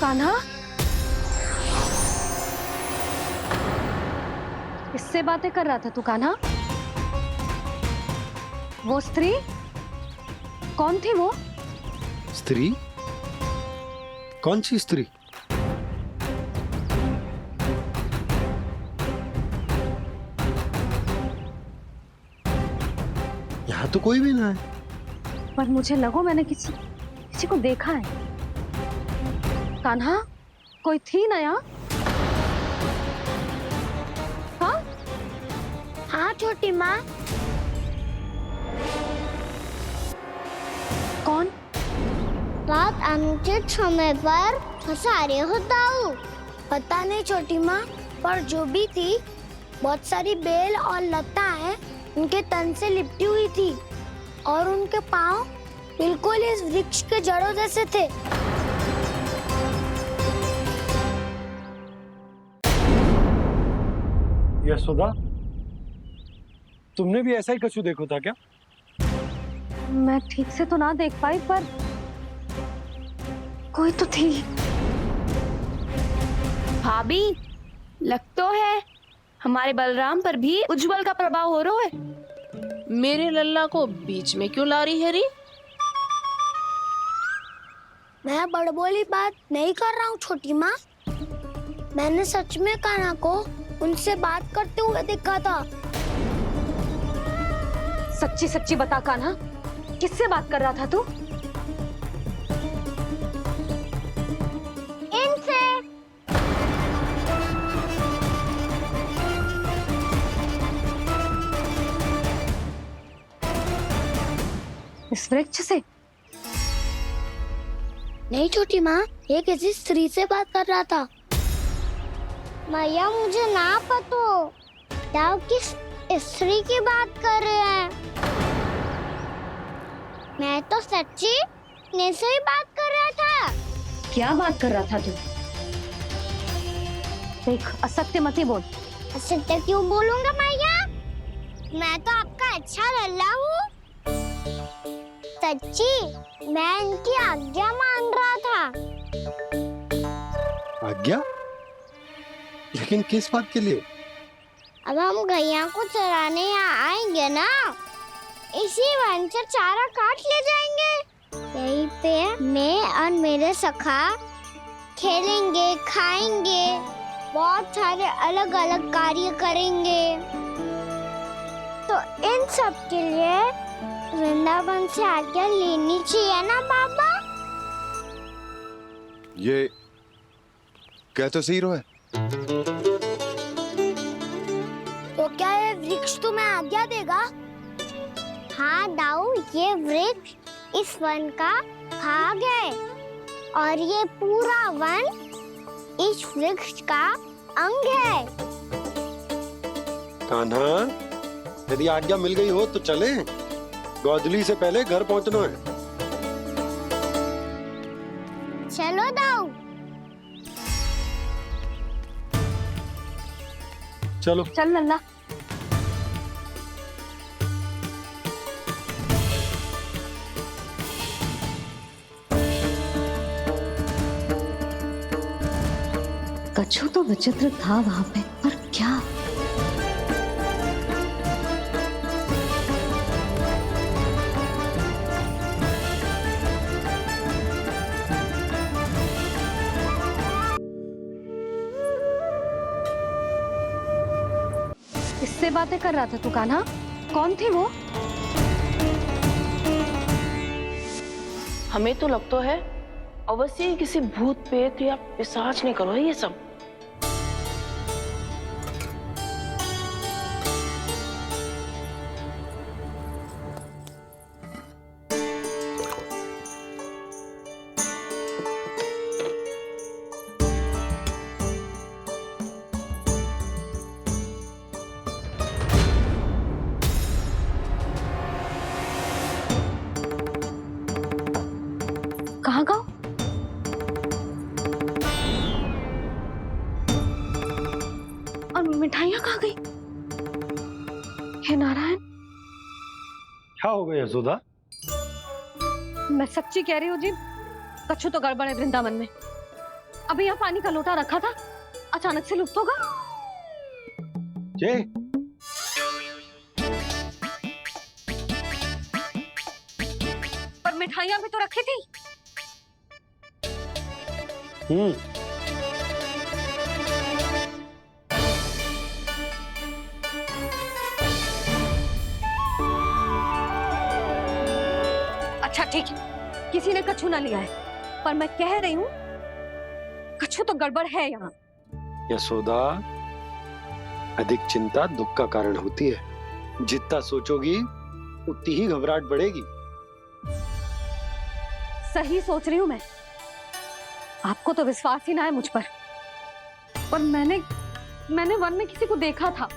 कान्हा, किससे बातें कर रहा था तू कान्हा? वो स्त्री कौन थी? वो स्त्री? कौन सी स्त्री? यहाँ तो कोई भी ना है। पर मुझे लगो मैंने किसी को देखा है। कान्हा, कोई थी ना यहाँ? हाँ हाँ छोटी माँ। कौन? रात अनुचित समय पर फंसा रहे हो दाऊ। पता नहीं छोटी माँ, पर जो भी थी बहुत सारी बेल और लताएं उनके तन से लिपटी हुई थी और उनके पाँव बिल्कुल इस वृक्ष के जड़ों जैसे थे। यशोदा, तुमने भी ऐसा ही कछु देखो था क्या? मैं ठीक से तो ना देख पाई, पर कोई तो थी। भाभी, लग तो है हमारे बलराम पर भी उज्जवल का प्रभाव हो रहा है। मेरे लल्ला को बीच में क्यों ला रही है री? मैं बड़बोली बात नहीं कर रहा हूँ छोटी माँ। मैंने सच में कान्हा को उनसे बात करते हुए देखा था। सच्ची सच्ची बता कान्हा, किससे बात कर रहा था तू? इनसे। इस वृक्ष से? नहीं छोटी माँ, ये किसी स्त्री से बात कर रहा था। मैया मुझे ना पतो दाऊ किस स्त्री की बात कर रहे हैं। मैं तो सच्ची ने से ही बात कर रहा था। क्या बात कर रहा था तू? देख, असत्य मत ही बोल। असत्य क्यों बोलूंगा मैया? मैं तो आपका अच्छा लल्ला हूँ। सच्ची मैं इनकी आज्ञा मान रहा था। आज्ञा? लेकिन किस बात के लिए? अब हम गैया को चराने यहाँ आएंगे ना, इसी वन से चारा काट ले जाएंगे। यहीं पे मैं और मेरे सखा खेलेंगे, खाएंगे, बहुत सारे अलग अलग कार्य करेंगे। तो इन सब के लिए वृंदावन से आज्ञा लेनी चाहिए ना बाबा? ये कह तो सही रहा है। तो क्या ये वृक्ष तुम्हें आज्ञा देगा? हाँ दाऊ, ये वृक्ष इस वन का भाग है और ये पूरा वन इस वृक्ष का अंग है। कान्हा, यदि आज्ञा मिल गई हो तो चले। गोधूली से पहले घर पहुंचना है। चलो दाऊ। चलो चल लल्ला। कछु तो विचित्र था वहां पे, पर क्या? किससे बातें कर रहा था तू कान्हा? कौन थी वो? हमें तो लगता है अवश्य ही किसी भूत प्रेत या पिशाच ने करो है ये सब। कहाँ गाँव? और मिठाइयाँ कहाँ गई? हे नारायण, क्या हो गया यशोदा? मैं सच्ची कह रही हूँ जी, कछु तो गड़बड़ है वृंदावन में। अभी यहाँ पानी का लोटा रखा था, अचानक से लुप्त होगा। जय, पर मिठाइयाँ भी तो रखी थी। अच्छा ठीक है, किसी ने कछू ना लिया है, पर मैं कह रही हूँ कछू तो गड़बड़ है यहाँ। यशोदा, अधिक चिंता दुख का कारण होती है। जितना सोचोगी उतनी ही घबराहट बढ़ेगी। सही सोच रही हूँ मैं। आपको तो विश्वास ही ना है मुझ पर मैंने वन में किसी को देखा था।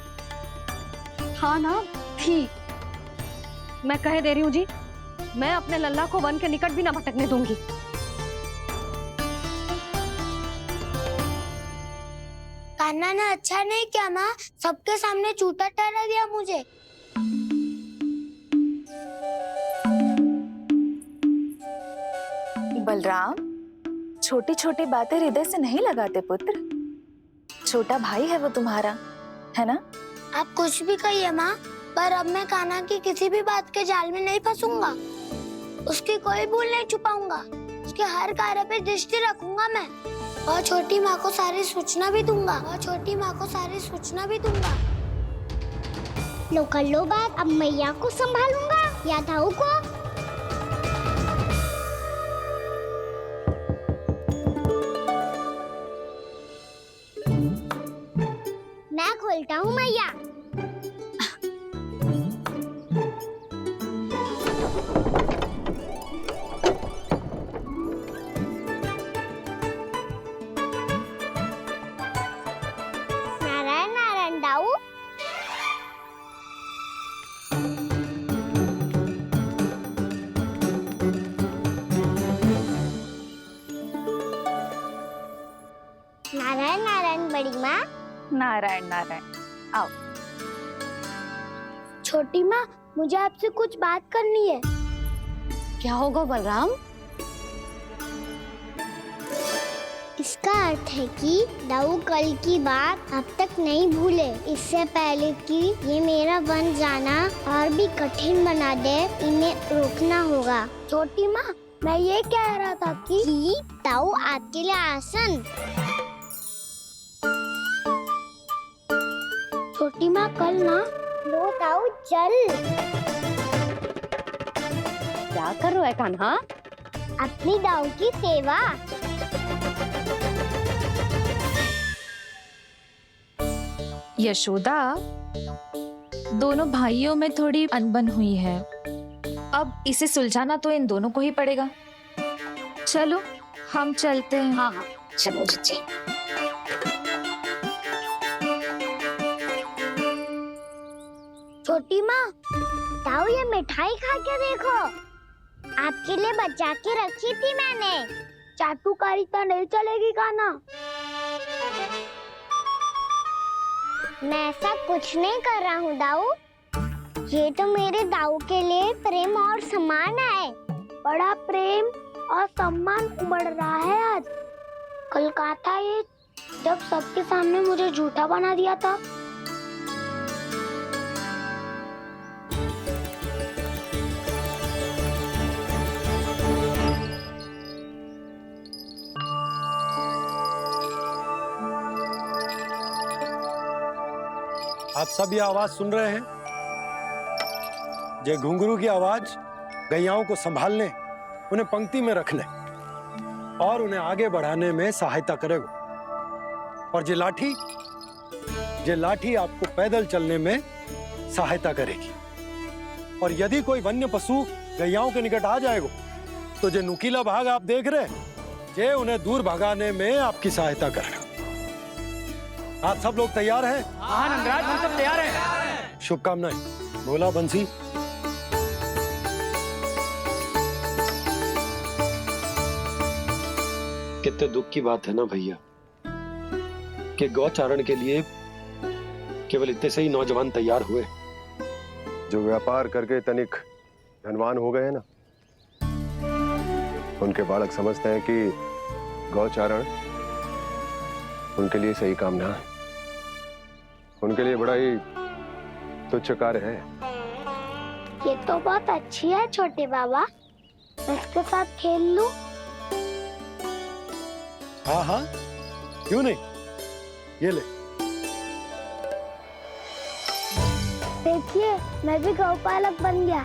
हाँ ना, थी। मैं कह दे रही हूँ जी, मैं अपने लल्ला को वन के निकट भी ना भटकने दूंगी। कान्हा ने अच्छा नहीं किया माँ, सबके सामने चूता ठहरा दिया मुझे। बलराम, छोटी छोटी बातें हृदय से नहीं लगाते पुत्र। छोटा भाई है वो तुम्हारा, है ना? आप कुछ भी कहिए माँ, पर अब मैं कान्हा की किसी भी बात के जाल में नहीं फंसूंगा। उसकी कोई भूल नहीं छुपाऊंगा। उसके हर कार्य पे दृष्टि रखूंगा मैं, और छोटी माँ को सारी सूचना भी दूंगा। लो कर लो बात, अब मैया को संभालूंगा या दाऊ को। मैं खोलता हूँ मैया। नारायण नारायण दाऊ। नारायण नारायण बड़ी माँ। नारायण नारायण। आओ। छोटी माँ, मुझे आपसे कुछ बात करनी है। क्या होगा बलराम? इसका अर्थ है कि दाऊ कल की बात अब तक नहीं भूले। इससे पहले कि ये मेरा वन जाना और भी कठिन बना दे, इन्हें रोकना होगा। छोटी माँ, मैं ये कह रहा था कि दाऊ आपके लिए आसन। छोटी माँ, कल ना लो दाऊ चल। क्या कर रहा है कान्हा? अपनी दाऊ की सेवा। यशोदा, दोनों भाइयों में थोड़ी अनबन हुई है। अब इसे सुलझाना तो इन दोनों को ही पड़ेगा। चलो हम चलते हैं। हाँ हाँ, चलो जी। छोटी माँ, दाऊ ये मिठाई खा के देखो। आपके लिए बचा के रखी थी मैंने। चाटुकारिता नहीं चलेगी कान्हा। मैं ऐसा कुछ नहीं कर रहा हूँ दाऊ। ये तो मेरे दाऊ के लिए प्रेम और सम्मान है। बड़ा प्रेम और सम्मान उमड़ रहा है आज। कल कहा था ये, जब सबके सामने मुझे झूठा बना दिया था। आप सब ये आवाज सुन रहे हैं? ये घुंघरू की आवाज गैयाओं को संभालने, उन्हें पंक्ति में रखने और उन्हें आगे बढ़ाने में सहायता करेगा। और ये लाठी आपको पैदल चलने में सहायता करेगी। और यदि कोई वन्य पशु गैयाओं के निकट आ जाएगा तो जो नुकीला भाग आप देख रहे हैं, ये उन्हें दूर भगाने में आपकी सहायता करेगा। आप सब लोग तैयार हैं? हाँ नंदराज, हम सब तैयार हैं। शुभकामनाएं। बोला बंसी। कितने दुख की बात है ना भैया कि गौचारण के लिए केवल इतने से ही नौजवान तैयार हुए। जो व्यापार करके तनिक धनवान हो गए ना, उनके बालक समझते हैं कि गौचारण उनके लिए सही काम ना है, उनके लिए बड़ा ही तुच्छ कार्य है। ये तो बहुत अच्छी है छोटे बाबा, मैं इसके साथ खेल लूं? हाँ हाँ, क्यों नहीं, ये ले। देखिए मैं भी गौपालक बन गया।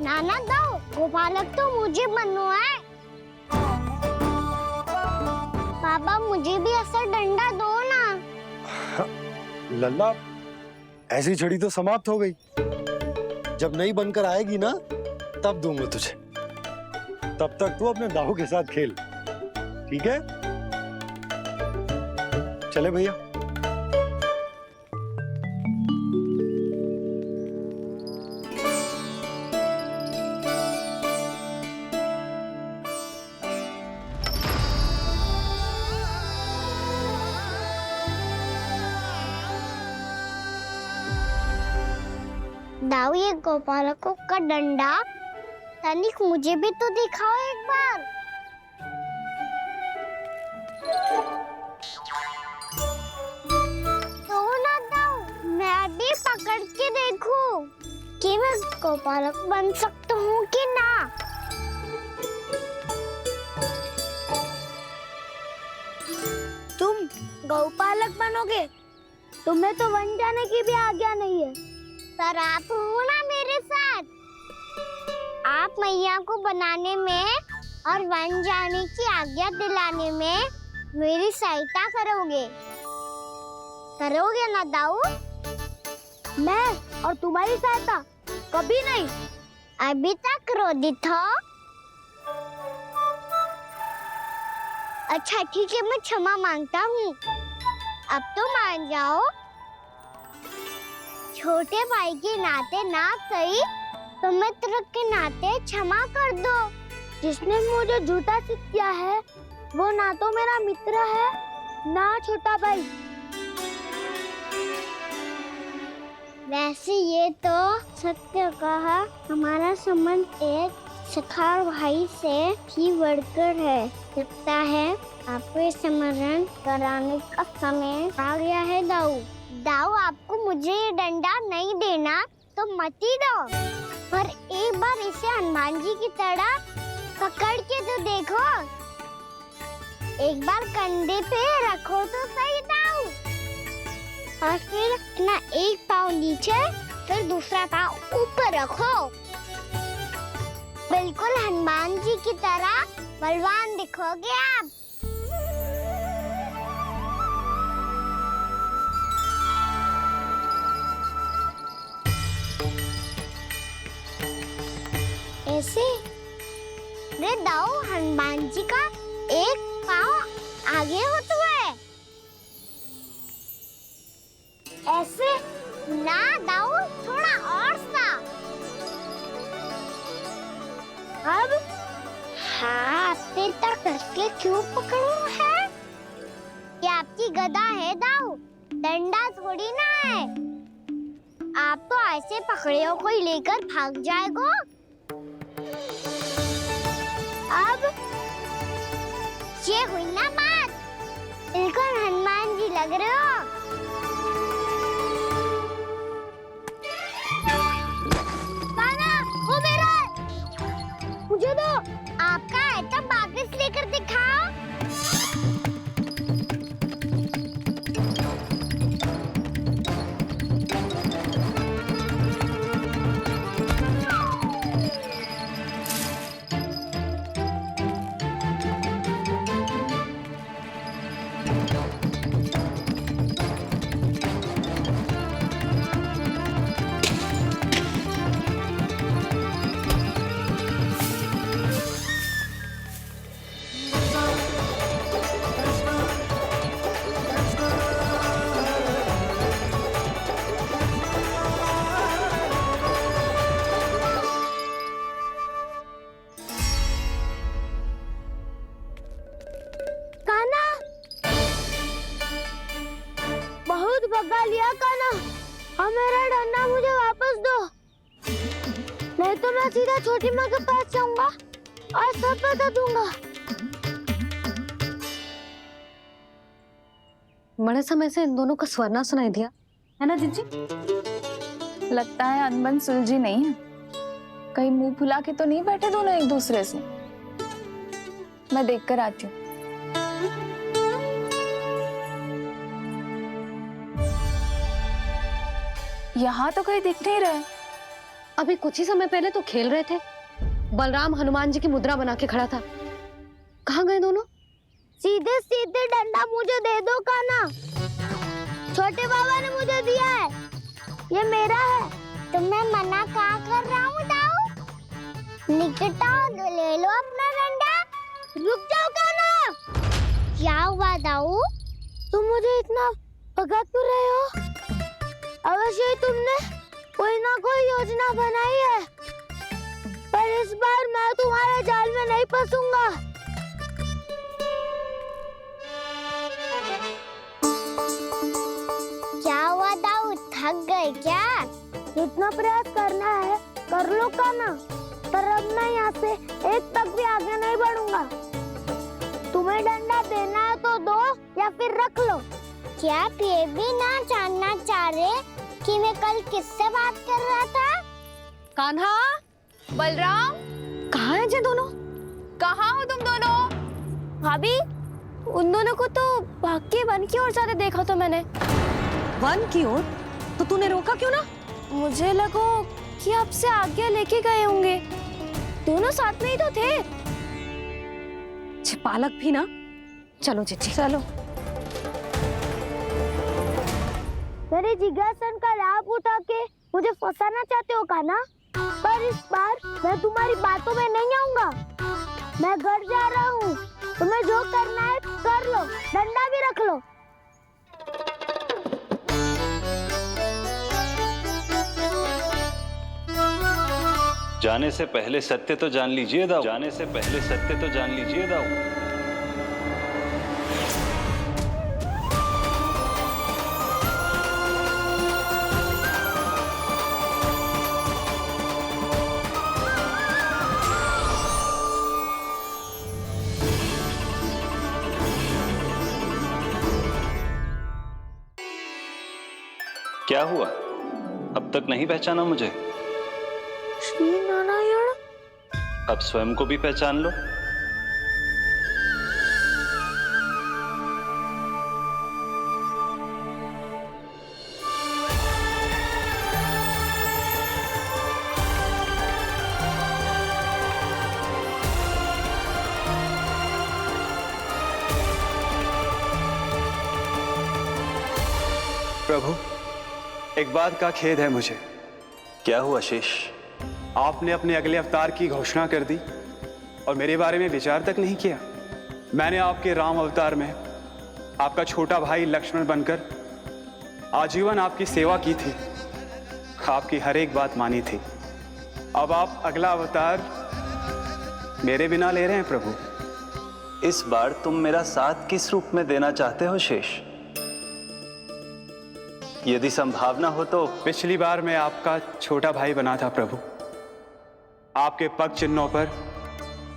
नाना दो, गौपालक तो मुझे बनना है। बाबा मुझे भी ऐसा डंडा दो ना। लल्ला, ऐसी छड़ी तो समाप्त हो गई, जब नई बनकर आएगी ना तब दूंगा तुझे। तब तक तू अपने दाऊ के साथ खेल, ठीक है? चले भैया। दाऊ, ये गोपालकों का डंडा तनिक मुझे भी तो दिखाओ एक बार। तो ना दाऊ, मैं भी पकड़ के देखूं कि मैं गोपालक बन सकता हूँ कि ना। तुम गौपालक बनोगे? तुम्हें तो वन जाने की भी आज्ञा नहीं है। पर आप हो ना मेरे साथ, आप मैया को बनाने में और वन जाने की आज्ञा दिलाने में मेरी सहायता करोगे ना दाऊ? मैं और तुम्हारी सहायता कभी नहीं। अभी तक क्रोधित हो? अच्छा ठीक है, मैं क्षमा मांगता हूँ। अब तो मान जाओ। छोटे भाई के नाते ना सही तो मित्र के नाते क्षमा कर दो। जिसने मुझे झूठा सिद्ध किया है वो ना तो मेरा मित्र है ना छोटा भाई। वैसे ये तो सत्य कहा, हमारा संबंध एक सखा भाई से भी बढ़कर है। लगता है आपको स्मरण कराने का समय आ गया है दाऊ। दाऊ, आपको मुझे ये डंडा नहीं देना तो मत ही दो, पर एक बार इसे हनुमान जी की तरह पकड़ के तो देखो। एक बार कंधे पे रखो तो सही दाऊ, और फिर अपना एक पाँव नीचे फिर दूसरा पाँव ऊपर रखो। बिल्कुल हनुमान जी की तरह बलवान दिखोगे आप। ऐसे रे दाऊ, हनुमान जी का एक पाँव आगे होता है। ऐसे ना दाऊ, थोड़ा और सा। अब हाथ तक कसके क्यों पकड़ू है? ये आपकी गदा है दाऊ, डंडा थोड़ी ना है। आप तो ऐसे पकड़ियों को लेकर भाग जाएगो। अब ये हुई ना बात, बिल्कुल हनुमान जी लग रहे हो। कान्हा, वो मेरा है। मुझे दो। आपका आइटम वापस लेकर दिखाओ। भगा लिया कान्हा, अब मेरा डंडा मुझे वापस दो, नहीं तो मैं सीधा छोटी माँ के पास जाऊंगा और सब बता दूंगा। बड़े समय से इन दोनों का स्वर ना सुनाई दिया, है ना जीजी? लगता है अनबन सुलझी नहीं है। कहीं मुंह फुला के तो नहीं बैठे दोनों एक दूसरे से। मैं देखकर आती हूँ। यहाँ तो कहीं दिख नहीं रहे। अभी कुछ ही समय पहले तो खेल रहे थे। बलराम हनुमान जी की मुद्रा बना के खड़ा था। कहाँ गए दोनों? सीधे सीधे डंडा मुझे दे दो कान्हा। छोटे बाबा ने मुझे दिया है, ये मेरा है। तो मैं मना कहाँ कर रहा हूँ दाऊ? निकट आओ, ले लो अपना डंडा। रुक जाओ कान्हा। क्या हुआ दाऊ? तुम मुझे इतना भगा क्यों रहे हो? अवश्य ही तुमने कोई ना कोई योजना बनाई है, पर इस बार मैं तुम्हारे जाल में नहीं फंसूंगा। क्या हुआ दाऊ, थक गए क्या? जितना प्रयास करना है कर लो कान्हा, पर अब मैं यहाँ से एक तक भी आगे नहीं बढ़ूंगा। तुम्हें डंडा देना है तो दो या फिर रख लो। क्या आप ये भी ना जानना चाह रहे कि मैं कल किससे बात कर रहा था? कान्हा, बलराम, कहाँ हैं ये दोनों? कहाँ हो तुम दोनों? भाभी, उन दोनों को तो भाग के वन की ओर जाते देखा तो मैंने। वन की ओर? तो तूने रोका क्यों ना? मुझे लगा कि आपसे आगे लेके गए होंगे। दोनों साथ में ही तो थे। पालक भी ना। चलो जीजी चलो। मेरे जिज्ञासन का लाभ उठा के मुझे फंसाना चाहते हो कान्हा, पर इस बार मैं तुम्हारी बातों में नहीं आऊंगा। मैं घर जा रहा हूँ, तुम्हें जो करना है कर लो, डंडा भी रख लो। जाने से पहले सत्य तो जान लीजिए दाऊ। जाने से पहले सत्य तो जान लीजिए दाऊ। क्या हुआ? अब तक नहीं पहचाना मुझे? श्री नारायण। अब स्वयं को भी पहचान लो। प्रभु, एक बात का खेद है मुझे। क्या हुआ शेष? आपने अपने अगले अवतार की घोषणा कर दी और मेरे बारे में विचार तक नहीं किया। मैंने आपके राम अवतार में आपका छोटा भाई लक्ष्मण बनकर आजीवन आपकी सेवा की थी, आपकी हर एक बात मानी थी। अब आप अगला अवतार मेरे बिना ले रहे हैं प्रभु। इस बार तुम मेरा साथ किस रूप में देना चाहते हो शेष? यदि संभावना हो तो। पिछली बार मैं आपका छोटा भाई बना था प्रभु। आपके पग चिन्हों पर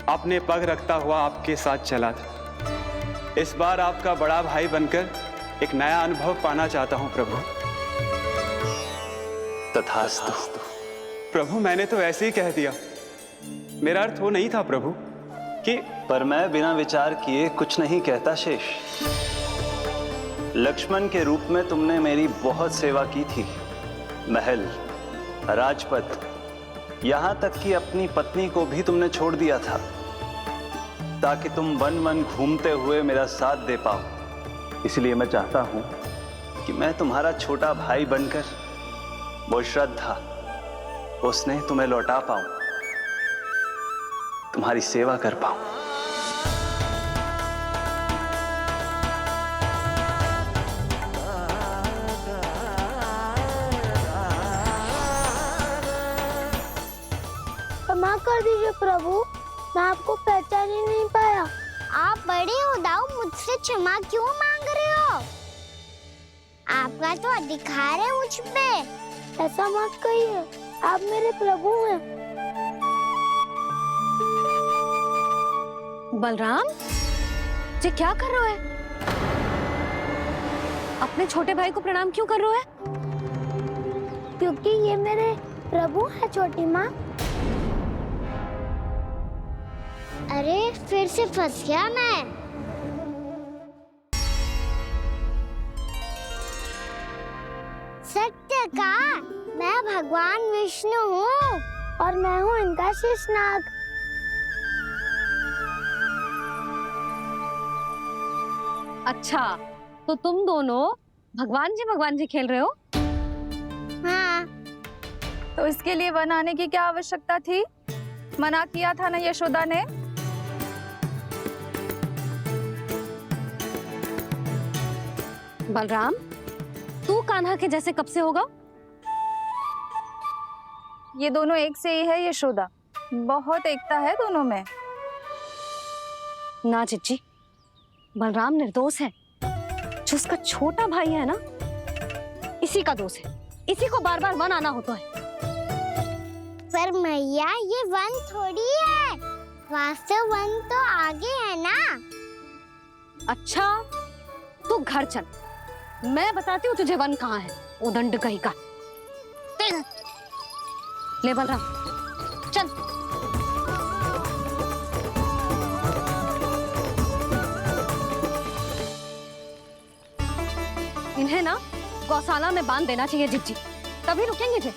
अपने पग रखता हुआ आपके साथ चला था। इस बार आपका बड़ा भाई बनकर एक नया अनुभव पाना चाहता हूं प्रभु। तथास्तु। प्रभु, मैंने तो ऐसे ही कह दिया, मेरा अर्थ वो नहीं था प्रभु कि। पर मैं बिना विचार किए कुछ नहीं कहता शेष। लक्ष्मण के रूप में तुमने मेरी बहुत सेवा की थी। महल, राजपथ, यहां तक कि अपनी पत्नी को भी तुमने छोड़ दिया था ताकि तुम वन वन घूमते हुए मेरा साथ दे पाओ। इसलिए मैं चाहता हूं कि मैं तुम्हारा छोटा भाई बनकर वो श्रद्धा, वो स्नेह तुम्हें लौटा पाऊं, तुम्हारी सेवा कर पाऊं। क्षमा कर दीजिए प्रभु, मैं आपको पहचान ही नहीं पाया। आप बड़े हो दाऊ, मुझसे क्षमा क्यों मांग रहे हो? आपका तो अधिकार है मुझ पे। ऐसा मत कहिए, आप मेरे प्रभु हैं। बलराम, ये क्या कर रहे हो? अपने छोटे भाई को प्रणाम क्यों कर रहे हो? क्योंकि ये मेरे प्रभु है छोटी माँ। अरे फिर से फंस गया मैं। सत्य का मैं भगवान विष्णु हूँ और मैं हूँ इनका शेषनाग। अच्छा, तो तुम दोनों भगवान जी खेल रहे हो? हाँ। तो इसके लिए वन आने की क्या आवश्यकता थी? मना किया था ना यशोदा ने। बलराम, तू कान्हा के जैसे कब से होगा? ये दोनों एक से ही है यशोदा, बहुत एकता है दोनों में। ना चिच्ची, बलराम निर्दोष है। जो उसका छोटा भाई है ना, इसी का दोष है। इसी को बार बार वन आना होता है। पर मैया ये वन थोड़ी है, वास्तव वन तो आगे है ना। अच्छा, तू घर चल, मैं बताती हूँ तुझे वन कहाँ है। उदंड कहीं का। ले बलराम, चल। इन्हें ना गौशाला में बांध देना चाहिए जिज्जी, तभी रुकेंगे जे।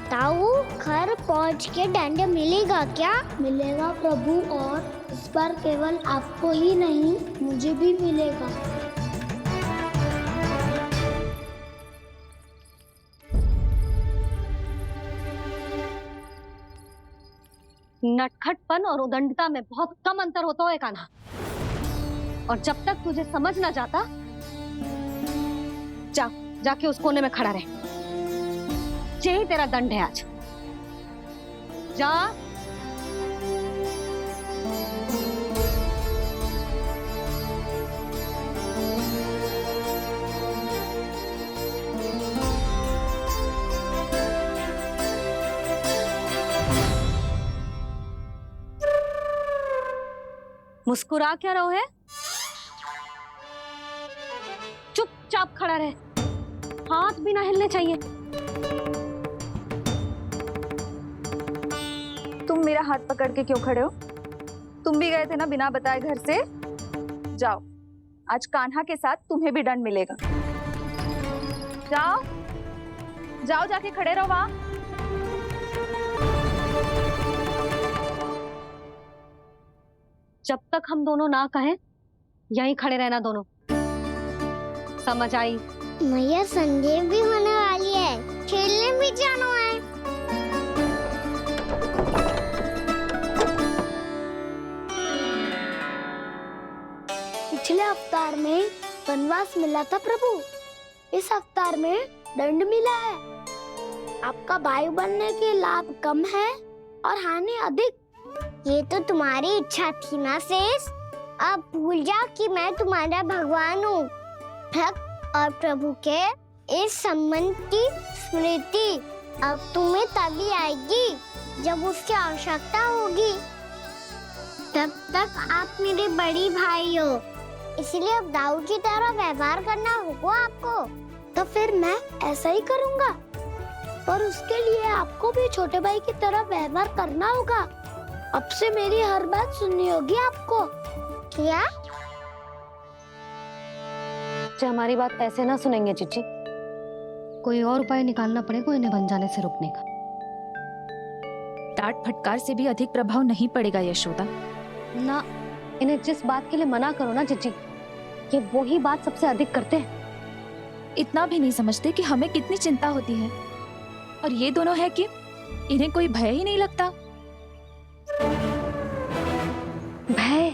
ताऊ, घर पहुँच के दंड मिलेगा क्या? मिलेगा प्रभु, और इस बार केवल आपको ही नहीं मुझे भी मिलेगा। नटखटपन और उदंडता में बहुत कम अंतर होता है कान्हा, और जब तक तुझे समझ ना जाता, जाके उस कोने में खड़ा रहे। यही तेरा दंड है आज। जा। मुस्कुरा क्या रहो है? चुपचाप खड़ा रहे, हाथ भी ना हिलने चाहिए। तुम मेरा हाथ पकड़ के क्यों खड़े हो? तुम भी गए थे ना बिना बताए घर से। जाओ, आज कान्हा के साथ तुम्हें भी दंड मिलेगा। जाओ जाओ, जाके खड़े रहो वहां। जब तक हम दोनों ना कहें, यहीं खड़े रहना दोनों। समझ आई? मैया संडे भी होने वाली है, खेलने भी जाना है। पिछले अवतार में वनवास मिला था प्रभु, इस अवतार में दंड मिला है। आपका भाई बनने के लाभ कम है और हानि अधिक। ये तो तुम्हारी इच्छा थी ना शेष। अब भूल जा कि मैं तुम्हारा भगवान हूँ। भक्त और प्रभु के इस संबंध की स्मृति अब तुम्हें तभी आएगी जब उसकी आवश्यकता होगी। तब तक आप मेरे बड़ी भाई हो, इसलिए अब दाऊ की तरह व्यवहार करना होगा आपको। तो फिर मैं ऐसा ही करूँगा, पर उसके लिए आपको भी छोटे भाई की तरह व्यवहार करना होगा। अब से मेरी हर बात सुननी होगी आपको। क्या? जो हमारी बात ऐसे ना सुनेंगे चिच्ची, कोई और उपाय निकालना पड़ेगा इन्हें बन जाने से रोकने का। डांट फटकार से भी अधिक प्रभाव नहीं पड़ेगा यशोदा। ना, इन्हें जिस बात के लिए मना करो ना चिच्ची, ये वही बात सबसे अधिक करते हैं। इतना भी नहीं समझते कि हमें कितनी चिंता होती है, और ये दोनों है कि इन्हें कोई भय ही नहीं लगता। भय?